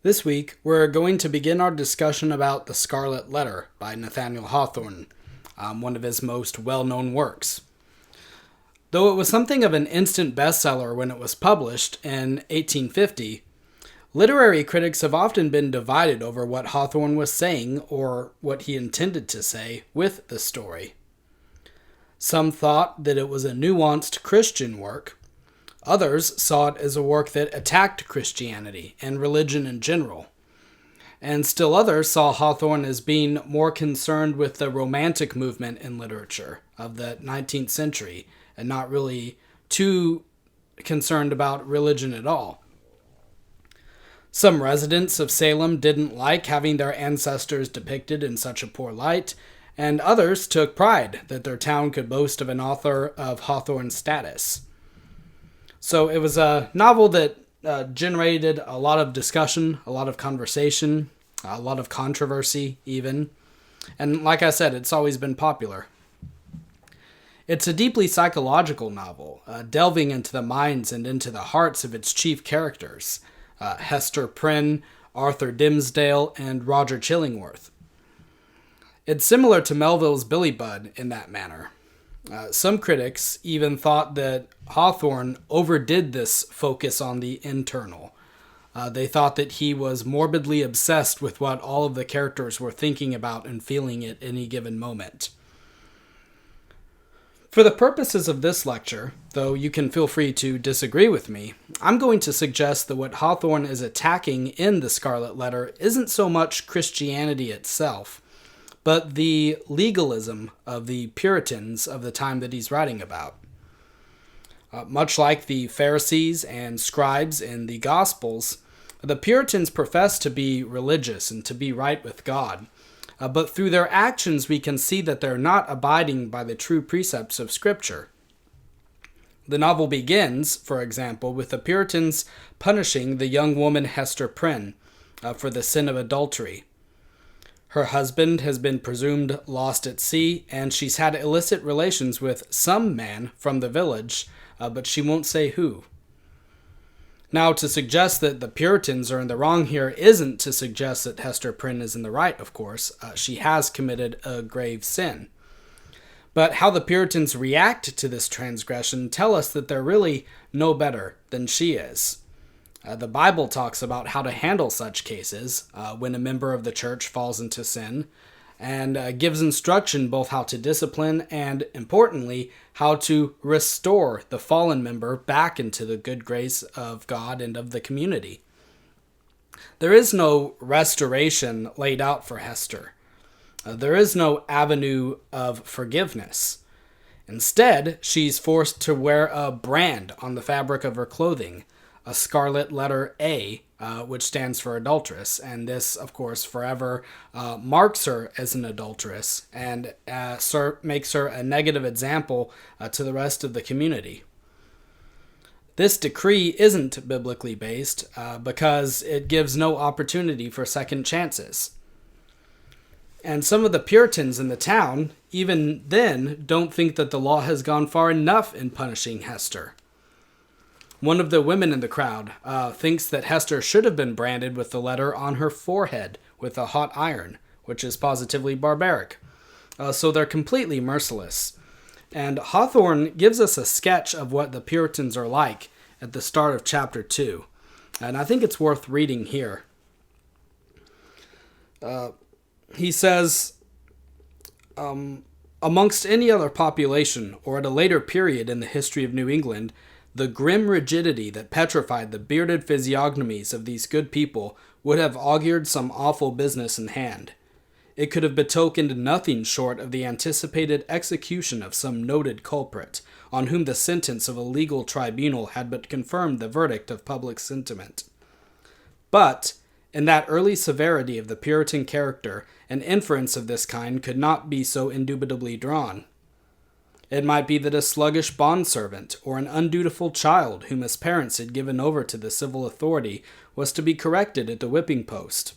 This week, we're going to begin our discussion about The Scarlet Letter by Nathaniel Hawthorne, one of his most well-known works. Though it was something of an instant bestseller when it was published in 1850, literary critics have often been divided over what Hawthorne was saying or what he intended to say with the story. Some thought that it was a nuanced Christian work. Others saw it as a work that attacked Christianity and religion in general. And still others saw Hawthorne as being more concerned with the Romantic movement in literature of the 19th century and not really too concerned about religion at all. Some residents of Salem didn't like having their ancestors depicted in such a poor light, and others took pride that their town could boast of an author of Hawthorne's status. So it was a novel that generated a lot of discussion, a lot of conversation, a lot of controversy even. And like I said, it's always been popular. It's a deeply psychological novel, delving into the minds and into the hearts of its chief characters, Hester Prynne, Arthur Dimmesdale, and Roger Chillingworth. It's similar to Melville's Billy Budd in that manner. Some critics even thought that Hawthorne overdid this focus on the internal. They thought that he was morbidly obsessed with what all of the characters were thinking about and feeling at any given moment. For the purposes of this lecture, though you can feel free to disagree with me, I'm going to suggest that what Hawthorne is attacking in The Scarlet Letter isn't so much Christianity itself, but the legalism of the Puritans of the time that he's writing about. Much like the Pharisees and scribes in the Gospels, the Puritans profess to be religious and to be right with God, but through their actions we can see that they're not abiding by the true precepts of Scripture. The novel begins, for example, with the Puritans punishing the young woman Hester Prynne for the sin of adultery. Her husband has been presumed lost at sea, and she's had illicit relations with some man from the village, but she won't say who. Now, to suggest that the Puritans are in the wrong here isn't to suggest that Hester Prynne is in the right, of course. She has committed a grave sin. But how the Puritans react to this transgression tell us that they're really no better than she is. The Bible talks about how to handle such cases when a member of the church falls into sin, and gives instruction both how to discipline and, importantly, how to restore the fallen member back into the good grace of God and of the community. There is no restoration laid out for Hester. There is no avenue of forgiveness. Instead, she's forced to wear a brand on the fabric of her clothing, a scarlet letter A, which stands for adulteress, and this, of course, forever marks her as an adulteress and makes her a negative example to the rest of the community. This decree isn't biblically based because it gives no opportunity for second chances. And some of the Puritans in the town, even then, don't think that the law has gone far enough in punishing Hester. One of the women in the crowd thinks that Hester should have been branded with the letter on her forehead with a hot iron, which is positively barbaric. So they're completely merciless. And Hawthorne gives us a sketch of what the Puritans are like at the start of chapter 2. And I think it's worth reading here. He says, amongst any other population, or at a later period in the history of New England, the grim rigidity that petrified the bearded physiognomies of these good people would have augured some awful business in hand. It could have betokened nothing short of the anticipated execution of some noted culprit, on whom the sentence of a legal tribunal had but confirmed the verdict of public sentiment. But, in that early severity of the Puritan character, an inference of this kind could not be so indubitably drawn. It might be that a sluggish bondservant or an undutiful child whom his parents had given over to the civil authority was to be corrected at the whipping post.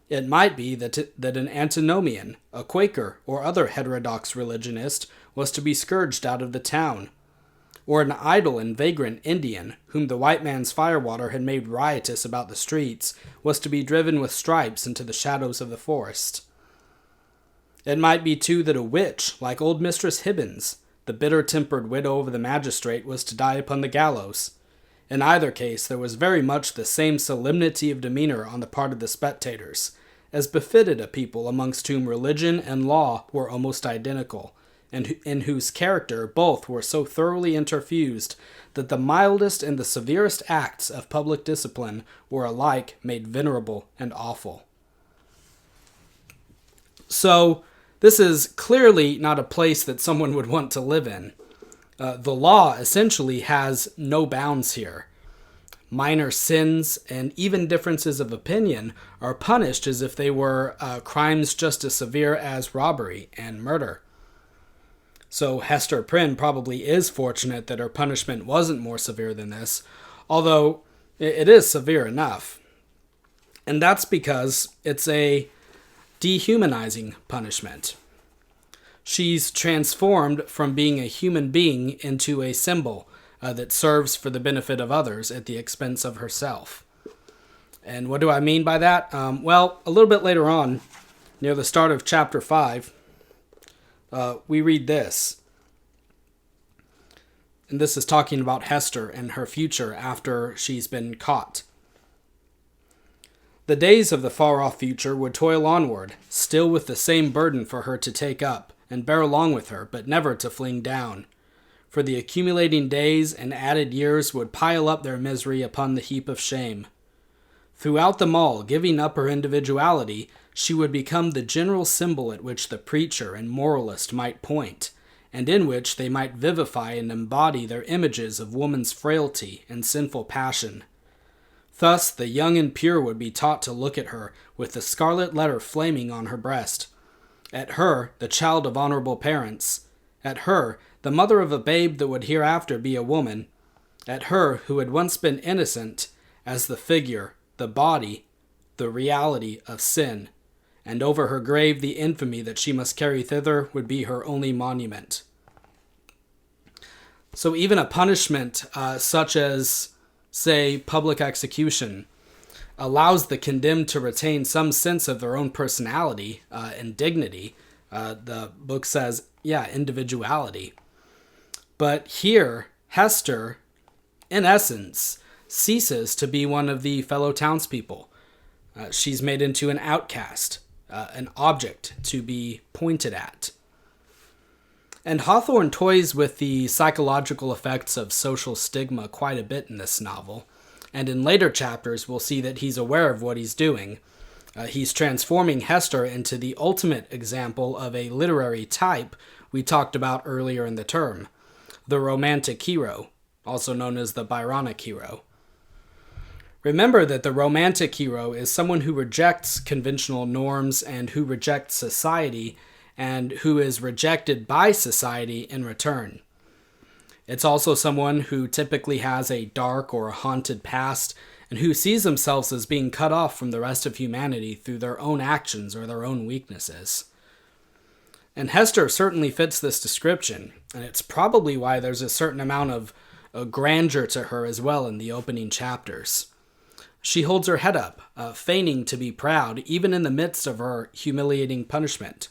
It might be that an antinomian, a Quaker, or other heterodox religionist was to be scourged out of the town. or an idle and vagrant Indian, whom the white man's firewater had made riotous about the streets, was to be driven with stripes into the shadows of the forest. It might be, too, that a witch, like old Mistress Hibbins, the bitter-tempered widow of the magistrate, was to die upon the gallows. In either case, there was very much the same solemnity of demeanor on the part of the spectators, as befitted a people amongst whom religion and law were almost identical, and in whose character both were so thoroughly interfused that the mildest and the severest acts of public discipline were alike made venerable and awful. So, this is clearly not a place that someone would want to live in. The law essentially has no bounds here. Minor sins and even differences of opinion are punished as if they were crimes just as severe as robbery and murder. So Hester Prynne probably is fortunate that her punishment wasn't more severe than this, although it is severe enough. And that's because it's a dehumanizing punishment. She's transformed from being a human being into a symbol that serves for the benefit of others at the expense of herself. And what do I mean by that? Well, a little bit later on, near the start of chapter 5, we read this. And this is talking about Hester and her future after she's been caught. The days of the far-off future would toil onward, still with the same burden for her to take up and bear along with her, but never to fling down. For the accumulating days and added years would pile up their misery upon the heap of shame. Throughout them all, giving up her individuality, she would become the general symbol at which the preacher and moralist might point, and in which they might vivify and embody their images of woman's frailty and sinful passion. Thus, the young and pure would be taught to look at her with the scarlet letter flaming on her breast. At her, the child of honorable parents. At her, the mother of a babe that would hereafter be a woman. At her, who had once been innocent, as the figure, the body, the reality of sin. And over her grave the infamy that she must carry thither would be her only monument. So even a punishment such as, say, public execution, allows the condemned to retain some sense of their own personality and dignity. The book says, individuality. But here, Hester, in essence, ceases to be one of the fellow townspeople. She's made into an outcast, an object to be pointed at. And Hawthorne toys with the psychological effects of social stigma quite a bit in this novel. And in later chapters, we'll see that he's aware of what he's doing. He's transforming Hester into the ultimate example of a literary type we talked about earlier in the term, the romantic hero, also known as the Byronic hero. Remember that the romantic hero is someone who rejects conventional norms and who rejects society and who is rejected by society in return. It's also someone who typically has a dark or a haunted past and who sees themselves as being cut off from the rest of humanity through their own actions or their own weaknesses. And Hester certainly fits this description, and it's probably why there's a certain amount of grandeur to her as well in the opening chapters. She holds her head up, feigning to be proud, even in the midst of her humiliating punishment.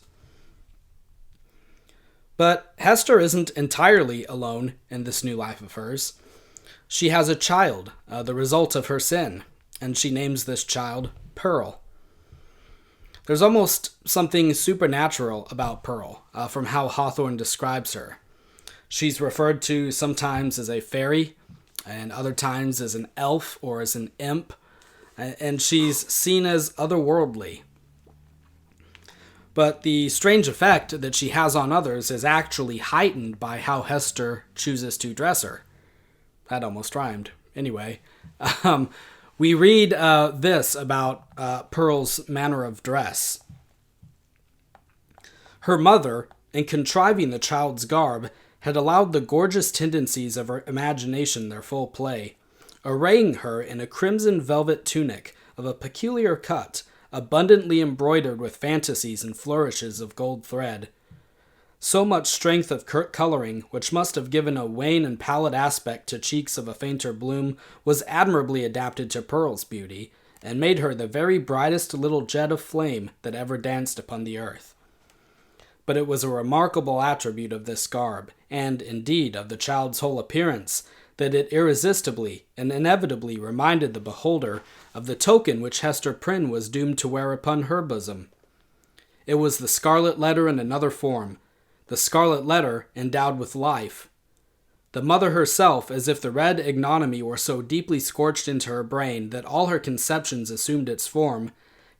But Hester isn't entirely alone in this new life of hers. She has a child, the result of her sin, and she names this child Pearl. There's almost something supernatural about Pearl, from how Hawthorne describes her. She's referred to sometimes as a fairy, and other times as an elf or as an imp, and she's seen as otherworldly. But the strange effect that she has on others is actually heightened by how Hester chooses to dress her. That almost rhymed. Anyway, we read this about Pearl's manner of dress. Her mother, in contriving the child's garb, had allowed the gorgeous tendencies of her imagination their full play, arraying her in a crimson velvet tunic of a peculiar cut, abundantly embroidered with fantasies and flourishes of gold thread. So much strength of coloring, which must have given a wan and pallid aspect to cheeks of a fainter bloom, was admirably adapted to Pearl's beauty, and made her the very brightest little jet of flame that ever danced upon the earth. But it was a remarkable attribute of this garb, and, indeed, of the child's whole appearance, that it irresistibly and inevitably reminded the beholder of the token which Hester Prynne was doomed to wear upon her bosom. It was the scarlet letter in another form, the scarlet letter endowed with life. The mother herself, as if the red ignominy were so deeply scorched into her brain that all her conceptions assumed its form,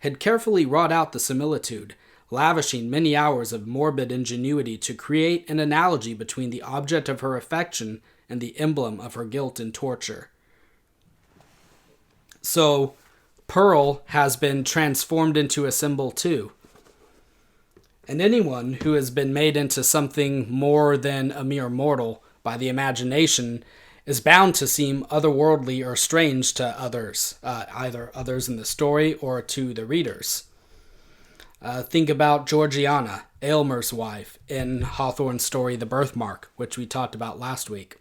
had carefully wrought out the similitude, lavishing many hours of morbid ingenuity to create an analogy between the object of her affection and the emblem of her guilt and torture. So, Pearl has been transformed into a symbol too. And anyone who has been made into something more than a mere mortal by the imagination is bound to seem otherworldly or strange to others, either others in the story or to the readers. Think about Georgiana, Aylmer's wife, in Hawthorne's story The Birthmark, which we talked about last week.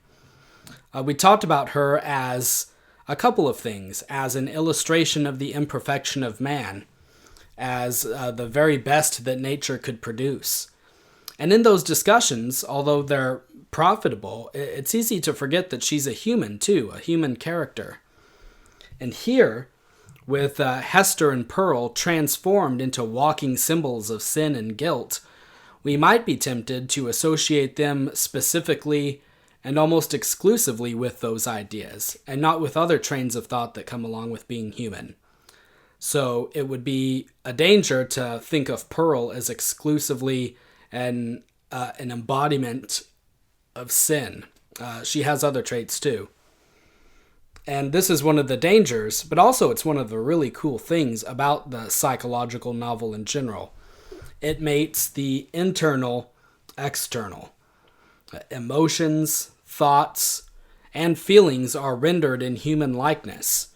We talked about her as a couple of things, as an illustration of the imperfection of man, as the very best that nature could produce. And in those discussions, although they're profitable, it's easy to forget that she's a human too, a human character. And here, with Hester and Pearl transformed into walking symbols of sin and guilt, we might be tempted to associate them specifically and almost exclusively with those ideas, and not with other trains of thought that come along with being human. So it would be a danger to think of Pearl as exclusively an embodiment of sin. She has other traits too. And this is one of the dangers, but also it's one of the really cool things about the psychological novel in general. It makes the internal external. Emotions, thoughts, and feelings are rendered in human likeness.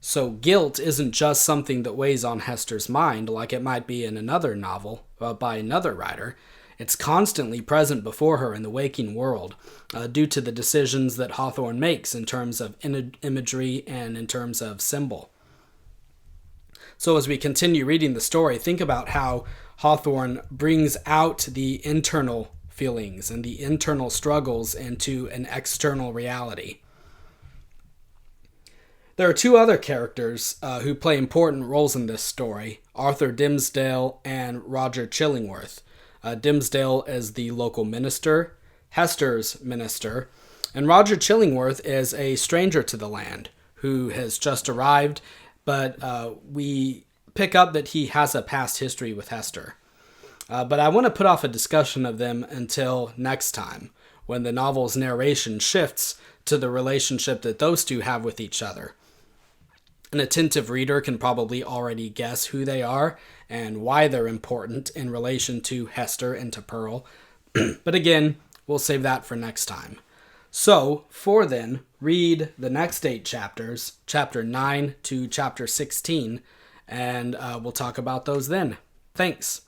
So guilt isn't just something that weighs on Hester's mind like it might be in another novel by another writer. It's constantly present before her in the waking world due to the decisions that Hawthorne makes in terms of imagery and in terms of symbol. So as we continue reading the story, think about how Hawthorne brings out the internal feelings and the internal struggles into an external reality. There are two other characters who play important roles in this story, Arthur Dimmesdale and Roger Chillingworth. Dimmesdale is the local minister, Hester's minister, and Roger Chillingworth is a stranger to the land who has just arrived, but we pick up that he has a past history with Hester. But I want to put off a discussion of them until next time, when the novel's narration shifts to the relationship that those two have with each other. An attentive reader can probably already guess who they are and why they're important in relation to Hester and to Pearl. But again, we'll save that for next time. So, for then, read the next 8 chapters, chapter 9 to chapter 16, and we'll talk about those then. Thanks.